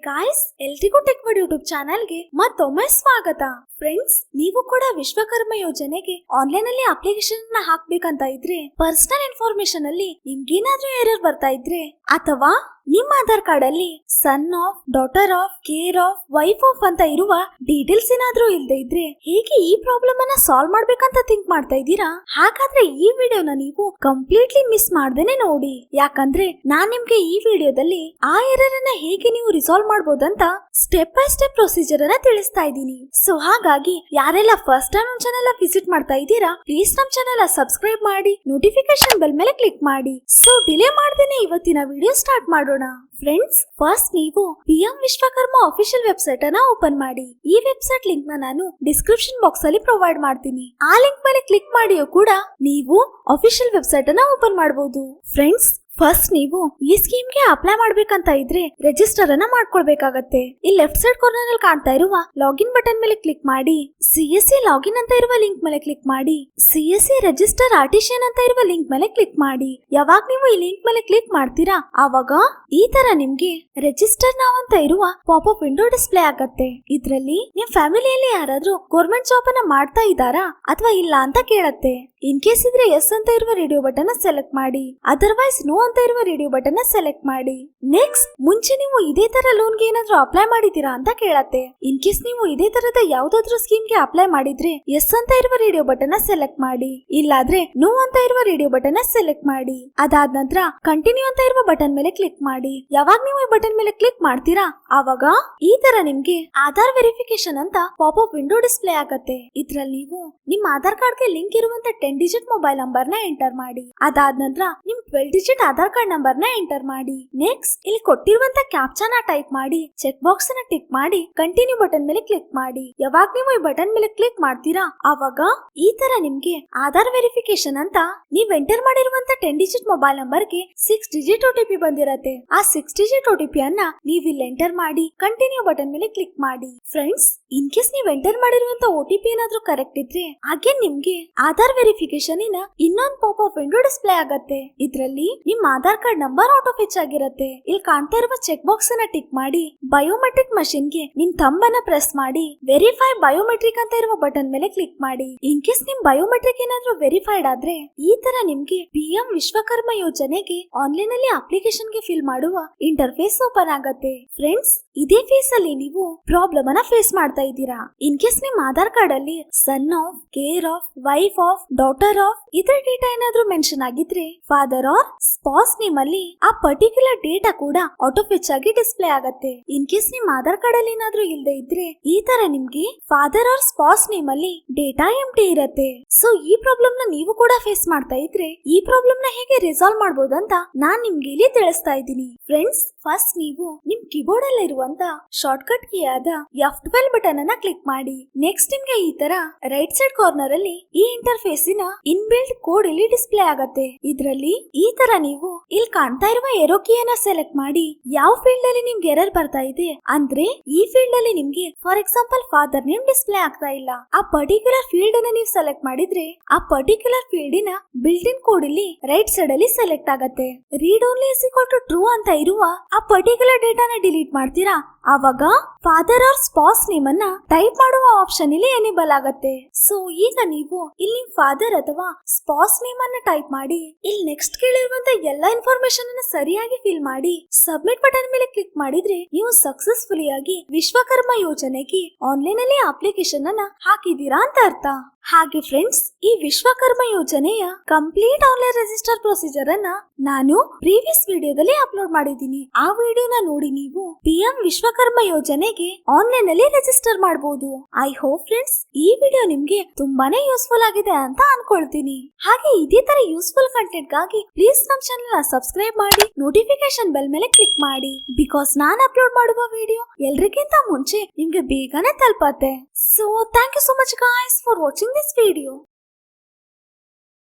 Guys, ಎಲ್ರಿಗೂ tech word YouTube ಚಾನೆಲ್ಗೆ ಮತ್ತೊಮ್ಮೆ ಸ್ವಾಗತ. ಫ್ರೆಂಡ್ಸ್, ನೀವು ಕೂಡ ವಿಶ್ವಕರ್ಮ ಯೋಜನೆಗೆ ಆನ್ಲೈನ್ ಅಲ್ಲಿ ಅಪ್ಲಿಕೇಶನ್ ನ ಹಾಕ್ಬೇಕಂತ ಇದ್ರೆ, ಪರ್ಸನಲ್ ಇನ್ಫಾರ್ಮೇಶನ್ ಅಲ್ಲಿ ನಿಮ್ಗೇನಾದ್ರೂ ಎರರ್ ಬರ್ತಾ ಇದ್ರೆ, ಅಥವಾ ನಿಮ್ಮ ಆಧಾರ್ ಕಾರ್ಡ್ ಅಲ್ಲಿ son of, daughter of, care of, wife of ಅಂತ ಇರುವ ಡೀಟೇಲ್ಸ್ ಏನಾದ್ರೂ ಇಲ್ದೇ ಇದ್ರೆ ಹೇಗೆ ಈ ಪ್ರಾಬ್ಲಮ್ ಅನ್ನ ಸಾಲ್ವ್ ಮಾಡ್ಬೇಕಂತ ಥಿಂಕ್ ಮಾಡ್ತಾ ಇದ್ದೀರಾ? ಹಾಗಾದ್ರೆ ಈ ವಿಡಿಯೋನ ನೀವು ಕಂಪ್ಲೀಟ್ಲಿ ಮಿಸ್ ಮಾಡ್ದೇನೆ ನೋಡಿ. ಯಾಕಂದ್ರೆ ನಾನ್ ನಿಮ್ಗೆ ಈ ವಿಡಿಯೋದಲ್ಲಿ ಆ ಎರರ್ ಅನ್ನ ಹೇಗೆ ನೀವು ರಿಸಾಲ್ವ್ ಮಾಡಬಹುದಂತ ಸ್ಟೆಪ್ ಬೈ ಸ್ಟೆಪ್ ಪ್ರೊಸೀಜರ್ ಅನ್ನ ತಿಳಿಸ್ತಾ ಇದ್ದೀನಿ. ಸೊ ಹಾಗಾಗಿ ಯಾರೆಲ್ಲ ಫಸ್ಟ್ ಟೈಮ್ ನಮ್ ಚಾನೆಲ್ ವಿಸಿಟ್ ಮಾಡ್ತಾ ಇದ್ದೀರಾ, ಪ್ಲೀಸ್ ನಮ್ ಚಾನೆಲ್ ಸಬ್ಸ್ಕ್ರೈಬ್ ಮಾಡಿ, ನೋಟಿಫಿಕೇಶನ್ ಬೆಲ್ ಮೇಲೆ ಕ್ಲಿಕ್ ಮಾಡಿ. ಸೊ ಡಿಲೇ ಮಾಡ್ದೇನೆ ಇವತ್ತಿನ ವಿಡಿಯೋ ಸ್ಟಾರ್ಟ್ ಮಾಡೋಣ. ಫ್ರೆಂಡ್ಸ್, ಫಸ್ಟ್ ನೀವು ಪಿಎಂ ವಿಶ್ವಕರ್ಮ ಅಫಿಷಿಯಲ್ ವೆಬ್ಸೈಟ್ ಅನ್ನ ಓಪನ್ ಮಾಡಿ. ಈ ವೆಬ್ಸೈಟ್ ಲಿಂಕ್ ನ ನಾನು ಡಿಸ್ಕ್ರಿಪ್ಷನ್ ಬಾಕ್ಸ್ ಅಲ್ಲಿ ಪ್ರೊವೈಡ್ ಮಾಡ್ತೀನಿ. ಆ ಲಿಂಕ್ ಮೇಲೆ ಕ್ಲಿಕ್ ಮಾಡಿಯೂ ಕೂಡ ನೀವು ಅಫಿಷಿಯಲ್ ವೆಬ್ಸೈಟ್ ಅನ್ನ ಓಪನ್ ಮಾಡಬಹುದು. ಫ್ರೆಂಡ್ಸ್, ಫಸ್ಟ್ ನೀವು ಈ ಸ್ಕೀಮ್ ಗೆ ಅಪ್ಲೈ ಮಾಡ್ಬೇಕಂತ ಇದ್ರೆ ರಿಜಿಸ್ಟರ್ ಅನ್ನ ಮಾಡ್ಕೊಳ್ಬೇಕಾಗತ್ತೆ. ಈ ಲೆಫ್ಟ್ ಸೈಡ್ ಕಾರ್ನರ್ ಅಲ್ಲಿ ಕಾಣ್ತಾ ಇರುವ ಲಾಗಿನ್ ಬಟನ್ ಮೇಲೆ ಕ್ಲಿಕ್ ಮಾಡಿ, ಸಿಎಸ್ಸಿ ಲಾಗಿನ್ ಅಂತ ಇರುವ ಲಿಂಕ್ ಮೇಲೆ ಕ್ಲಿಕ್ ಮಾಡಿ, ಸಿಎಸ್ಸಿ ರಿಜಿಸ್ಟರ್ ಆರ್ಟಿಷಿಯನ್ ಅಂತ ಇರುವ ಲಿಂಕ್ ಮೇಲೆ ಕ್ಲಿಕ್ ಮಾಡಿ. ಯಾವಾಗ ನೀವು ಈ ಲಿಂಕ್ ಮೇಲೆ ಕ್ಲಿಕ್ ಮಾಡ್ತೀರಾ, ಆವಾಗ ಈ ತರ ನಿಮ್ಗೆ ರಿಜಿಸ್ಟರ್ ನಾವ್ ಅಂತ ಇರುವ ಪಾಪ್ ಅಪ್ ವಿಂಡೋ ಡಿಸ್ಪ್ಲೇ ಆಗತ್ತೆ. ಇದ್ರಲ್ಲಿ ನಿಮ್ ಫ್ಯಾಮಿಲಿಯಲ್ಲಿ ಯಾರಾದ್ರೂ ಗೌರ್ಮೆಂಟ್ ಜಾಬ್ ಅನ್ನ ಮಾಡ್ತಾ ಇದ್ದಾರಾ ಅಥವಾ ಇಲ್ಲ ಅಂತ ಕೇಳತ್ತೆ. ಇನ್ ಕೇಸ್ ಇದ್ರೆ ಎಸ್ ಅಂತ ಇರುವ ರೇಡಿಯೋ ಬಟನ್ ಸೆಲೆಕ್ಟ್ ಮಾಡಿ, ಅದರ್ವೈಸ್ ನೋ ಅಂತ ಇರುವ ರೇಡಿಯೋ ಬಟನ್ ಸೆಲೆಕ್ಟ್ ಮಾಡಿ. ನೆಕ್ಸ್ಟ್, ಮುಂಚೆ ನೀವು ಇದೇ ತರ ಲೋನ್ ಗೆ ಏನಾದ್ರೂ ಅಪ್ಲೈ ಮಾಡಿದೀರಾ ಅಂತ ಕೇಳತ್ತೆ. ಇನ್ ಕೇಸ್ ನೀವು ಇದೇ ತರದ ಯಾವ್ದಾದ್ರು ಸ್ಕೀಮ್ ಗೆ ಅಪ್ಲೈ ಮಾಡಿದ್ರೆ ಎಸ್ ಅಂತ ಇರುವ ರೇಡಿಯೋ ಬಟನ್ ಸೆಲೆಕ್ಟ್ ಮಾಡಿ, ಇಲ್ಲಾದ್ರೆ ನೋ ಅಂತ ಇರುವ ರೇಡಿಯೋ ಬಟನ್ ಸೆಲೆಕ್ಟ್ ಮಾಡಿ. ಅದಾದ ನಂತರ ಕಂಟಿನ್ಯೂ ಅಂತ ಇರುವ ಬಟನ್ ಮೇಲೆ ಕ್ಲಿಕ್ ಮಾಡಿ. ಯಾವಾಗ ನೀವು ಈ ಬಟನ್ ಮೇಲೆ ಕ್ಲಿಕ್ ಮಾಡ್ತೀರಾ, ಆವಾಗ ಈ ತರ ನಿಮ್ಗೆ ಆಧಾರ್ ವೆರಿಫಿಕೇಶನ್ ಅಂತ ಪಾಪ್ ಅಪ್ ವಿಂಡೋ ಡಿಸ್ಪ್ಲೇ ಆಗತ್ತೆ. ಇದ್ರಲ್ಲಿ ನೀವು ನಿಮ್ ಆಧಾರ್ ಕಾರ್ಡ್ ಗೆ ಲಿಂಕ್ ಇರುವಂತ 10 ಡಿಜಿಟ್ ಮೊಬೈಲ್ ನಂಬರ್ ನ ಎಂಟರ್ ಮಾಡಿ. ಅದಾದ ನಂತರ ನಿಮ್ 12 ಡಿಜಿಟ್ ಆಧಾರ್ ಕಾರ್ಡ್ ನಂಬರ್ ನ ಎಂಟರ್ ಮಾಡಿ. ನೆಕ್ಸ್ಟ್, ಇಲ್ಲಿ ಕೊಟ್ಟಿರುವಂತ ಕ್ಯಾಪ್ಚಾ ನ ಟೈಪ್ ಮಾಡಿ, ಚೆಕ್ ಬಾಕ್ಸ್ ನ ಟಿಕ್ ಮಾಡಿ, ಕಂಟಿನ್ಯೂ ಬಟನ್ ಮೇಲೆ ಕ್ಲಿಕ್ ಮಾಡಿ. ಯಾವಾಗ ನೀವು ಈ ಬಟನ್ ಮೇಲೆ ಕ್ಲಿಕ್ ಮಾಡ್ತೀರಾ, ಆವಾಗ ಈ ತರ ನಿಮ್ಗೆ ಆಧಾರ್ ವೆರಿಫಿಕೇಶನ್ ಅಂತ ನೀವ್ ಎಂಟರ್ ಮಾಡಿರುವಂತ 10 ಡಿಜಿಟ್ ಮೊಬೈಲ್ ನಂಬರ್ ಗೆ 6 ಡಿಜಿಟ್ OTP ಬಂದಿರತ್ತೆ. ಆ 6 ಡಿಜಿಟ್ OTP ಅನ್ನ ನೀವ್ ಇಲ್ಲಿ ಎಂಟರ್ ಮಾಡಿ, ಕಂಟಿನ್ಯೂ ಬಟನ್ ಮೇಲೆ ಕ್ಲಿಕ್ ಮಾಡಿ. ಫ್ರೆಂಡ್ಸ್, ಇನ್ ಕೇಸ್ ನೀವ್ ಎಂಟರ್ ಮಾಡಿರುವಂತ OTP ಏನಾದ್ರೂ ಕರೆಕ್ಟ್ ಇದ್ರೆ ಹಾಗೆ ನಿಮ್ಗೆ ಆಧಾರ್ ವೆರಿಫಿಕೇಶನ್ ಇನ ಇನ್ನೊಂದು ಪಾಪ್ ಅಪ್ ವಿಂಡೋ ಡಿಸ್ಪ್ಲೇ ಆಗತ್ತೆ. ಇದ್ರಲ್ಲಿ ನಿಮ್ Aadhaar card number auto fetch ಆಗಿರತ್ತೆ. ಇಲ್ಲಿ ಕಾಣ್ತಾ ಇರುವ ಚೆಕ್ ಬಾಕ್ಸ್ ಅನ್ನ ಟಿಕ್ ಮಾಡಿ, ಬಯೋಮೆಟ್ರಿಕ್ ಮಷಿನ್ ಗೆ ನಿಮ್ ಥಂಬನ್ನ ಪ್ರೆಸ್ ಮಾಡಿ, ವೆರಿಫೈ ಬಯೋಮೆಟ್ರಿಕ್ ಅಂತ ಇರುವ ಬಟನ್ ಮೇಲೆ ಕ್ಲಿಕ್ ಮಾಡಿ. ಇನ್ ಕೇಸ್ ನಿಮ್ ಬಯೋಮೆಟ್ರಿಕ್ ಏನಾದ್ರೂ ವೆರಿಫೈಡ್ ಆದ್ರೆ ಈ ತರ ನಿಮ್ಗೆ ಪಿಎಂ ವಿಶ್ವಕರ್ಮ ಯೋಜನೆಗೆ ಆನ್ಲೈನ್ ಅಲ್ಲಿ ಅಪ್ಲಿಕೇಶನ್ ಗೆ ಫಿಲ್ ಮಾಡುವ ಇಂಟರ್ಫೇಸ್ ಓಪನ್ ಆಗತ್ತೆ. ಫ್ರೆಂಡ್ಸ್, ಇದೇ ಫೇಸ್ ಅಲ್ಲಿ ನೀವು ಪ್ರಾಬ್ಲಮ್ ಅನ್ನ ಫೇಸ್ ಮಾಡ್ತಾ ಇದ್ದೀರಾ. ಇನ್ ಕೇಸ್ ನಿಮ್ ಆಧಾರ್ ಕಾರ್ಡ್ ಅಲ್ಲಿ son of, care of, wife of, daughter of ಇದರ ಡೇಟಾ ಏನಾದ್ರೂ ಮೆನ್ಷನ್ ಆಗಿದ್ರೆ, ಫಾದರ್ ಆರ್ ಸ್ಪಾಸ್ ನೇಮ್ ಅಲ್ಲಿ ಆ ಪರ್ಟಿಕ್ಯುಲರ್ ಡೇಟಾ ಕೂಡ ಆಟೋ ಫೆಚ್ ಆಗಿ ಡಿಸ್ಪ್ಲೇ ಆಗತ್ತೆ. ಇನ್ ಕೇಸ್ ನಿಮ್ ಆಧಾರ್ ಕಾರ್ಡ್ ಅಲ್ಲಿ ಏನಾದ್ರೂ ಇಲ್ದೇ ಇದ್ರೆ ಈ ತರ ನಿಮ್ಗೆ ಫಾದರ್ ಆರ್ ಸ್ಪಾಸ್ ನೇಮ್ ಅಲ್ಲಿ ಡೇಟಾ ಎಂಟಿ ಇರತ್ತೆ. ಸೊ ಈ ಪ್ರಾಬ್ಲಮ್ ನ ನೀವು ಕೂಡ ಫೇಸ್ ಮಾಡ್ತಾ ಇದ್ರೆ ಈ ಪ್ರಾಬ್ಲಮ್ ನ ಹೇಗೆ ರಿಸಾಲ್ವ್ ಮಾಡಬಹುದು ಅಂತ ನಾನ್ ನಿಮ್ಗೆ ಇಲ್ಲಿ ತಿಳಿಸ್ತಾ ಇದ್ದೀನಿ. ಫ್ರೆಂಡ್ಸ್, ಫಸ್ಟ್ ನೀವು ನಿಮ್ ಕೀಬೋರ್ಡ್ ಅಲ್ಲಿ ಇರುವಂತ ಶಾರ್ಟ್ ಕಟ್ ಕೀ ಆದ F12 ಬಟನ್ ಅನ್ನ ಕ್ಲಿಕ್ ಮಾಡಿ. ನೆಕ್ಸ್ಟ್ ನಿಮ್ಗೆ ಈ ತರ ರೈಟ್ ಸೈಡ್ ಕಾರ್ನರ್ ಅಲ್ಲಿ ಈ ಇಂಟರ್ಫೇಸ್ ಇನ್ ಬಿಲ್ಡ್ ಕೋಡ್ ಇಲ್ಲಿ ಡಿಸ್ಪ್ಲೇ ಆಗತ್ತೆ. ಇದ್ರಲ್ಲಿ ಈ ತರ ನೀವು ಇಲ್ಲಿ ಕಾಣ್ತಾ ಇರುವ ಏರೋ ಕೀ ಅನ್ನ ಸೆಲೆಕ್ಟ್ ಮಾಡಿ, ಯಾವ ಫೀಲ್ಡ್ ಅಲ್ಲಿ ನಿಮ್ಗೆ ಎರರ್ ಬರ್ತಾ ಇದೆ ಅಂದ್ರೆ ಈ ಫೀಲ್ಡ್ ಅಲ್ಲಿ ನಿಮ್ಗೆ for example father name display ಆಗ್ತಾ ಇಲ್ಲ, ಆ ಪರ್ಟಿಕ್ಯುಲರ್ ಫೀಲ್ಡ್ ಅನ್ನ ನೀವು ಸೆಲೆಕ್ಟ್ ಮಾಡಿದ್ರೆ ಆ particular field in built in code ಇಲ್ಲಿ ರೈಟ್ ಸೈಡ್ ಅಲ್ಲಿ ಸೆಲೆಕ್ಟ್ ಆಗತ್ತೆ. Read only is equal to true ಅಂತ ಇರುವ ಆ ಪರ್ಟಿಕ್ಯುಲರ್ ಡೇಟಾನ ಡಿಲೀಟ್ ಮಾಡ್ತೀರಾ, ಆವಾಗ ಫಾದರ್ ಆರ್ ಸ್ಪಾಸ್ ನೇಮ್ ಅನ್ನ ಟೈಪ್ ಮಾಡುವ ಆಪ್ಷನ್ ಇಲ್ಲಿ ಎನೇಬಲ್ ಆಗತ್ತೆ. ಸೊ ಈಗ ನೀವು ಇಲ್ಲಿ ಫಾದರ್ ಅಥವಾ ಸ್ಪಾಸ್ ನೇಮ್ ಅನ್ನ ಟೈಪ್ ಮಾಡಿ, ಇಲ್ಲಿ ನೆಕ್ಸ್ಟ್ ಕೇಳಿರುವಂತ ಎಲ್ಲಾ ಇನ್ಫಾರ್ಮೇಶನ್ ಅನ್ನ ಸರಿಯಾಗಿ ಫಿಲ್ ಮಾಡಿ ಸಬ್ಮಿಟ್ ಬಟನ್ ಮೇಲೆ ಕ್ಲಿಕ್ ಮಾಡಿದ್ರೆ ನೀವು ಸಕ್ಸಸ್ಫುಲಿ ಆಗಿ ವಿಶ್ವಕರ್ಮ ಯೋಜನೆಗೆ ಆನ್ಲೈನ್ ಅಲ್ಲಿ ಅಪ್ಲಿಕೇಶನ್ ಅನ್ನ ಹಾಕಿದೀರಾ ಅಂತ ಅರ್ಥ. ಹಾಗೆ ಫ್ರೆಂಡ್ಸ್, ಈ ವಿಶ್ವಕರ್ಮ ಯೋಜನೆಯ ಕಂಪ್ಲೀಟ್ ಆನ್ಲೈನ್ ರಿಜಿಸ್ಟರ್ ಪ್ರೊಸೀಜರ್ ಅನ್ನ ನಾನು ಪ್ರೀವಿಯಸ್ ವಿಡಿಯೋದಲ್ಲಿ ಅಪ್ಲೋಡ್ ಮಾಡಿದ್ದೀನಿ. ಆ ವಿಡಿಯೋನ ನೋಡಿ ನೀವು ಪಿಎಂ ವಿಶ್ವಕರ್ಮ ಯೋಜನೆಗೆ ಆನ್ಲೈನ್ ಅಲ್ಲಿ ರಿಜಿಸ್ಟರ್ ಮಾಡಬಹುದು. ಐ ಹೋಪ್ ಫ್ರೆಂಡ್ಸ್ ಈ ವಿಡಿಯೋ ನಿಮ್ಗೆ ತುಂಬಾನೇ ಯೂಸ್ಫುಲ್ ಆಗಿದೆ ಅಂತ ಅನ್ಕೊಳ್ತೀನಿ. ಹಾಗೆ ಇದೇ ತರ ಯೂಸ್ಫುಲ್ ಕಂಟೆಂಟ್ ಗಾಗಿ ಪ್ಲೀಸ್ ನಮ್ ಚಾನೆಲ್ ಸಬ್ಸ್ಕ್ರೈಬ್ ಮಾಡಿ, ನೋಟಿಫಿಕೇಶನ್ ಬೆಲ್ ಮೇಲೆ ಕ್ಲಿಕ್ ಮಾಡಿ. ಬಿಕಾಸ್ ನಾನು ಅಪ್ಲೋಡ್ ಮಾಡುವ ವಿಡಿಯೋ ಎಲ್ರಿಗಿಂತ ಮುಂಚೆ ನಿಮ್ಗೆ ಬೇಗನೆ ತಲುಪತ್ತೆ. So thank you so much guys for watching this video.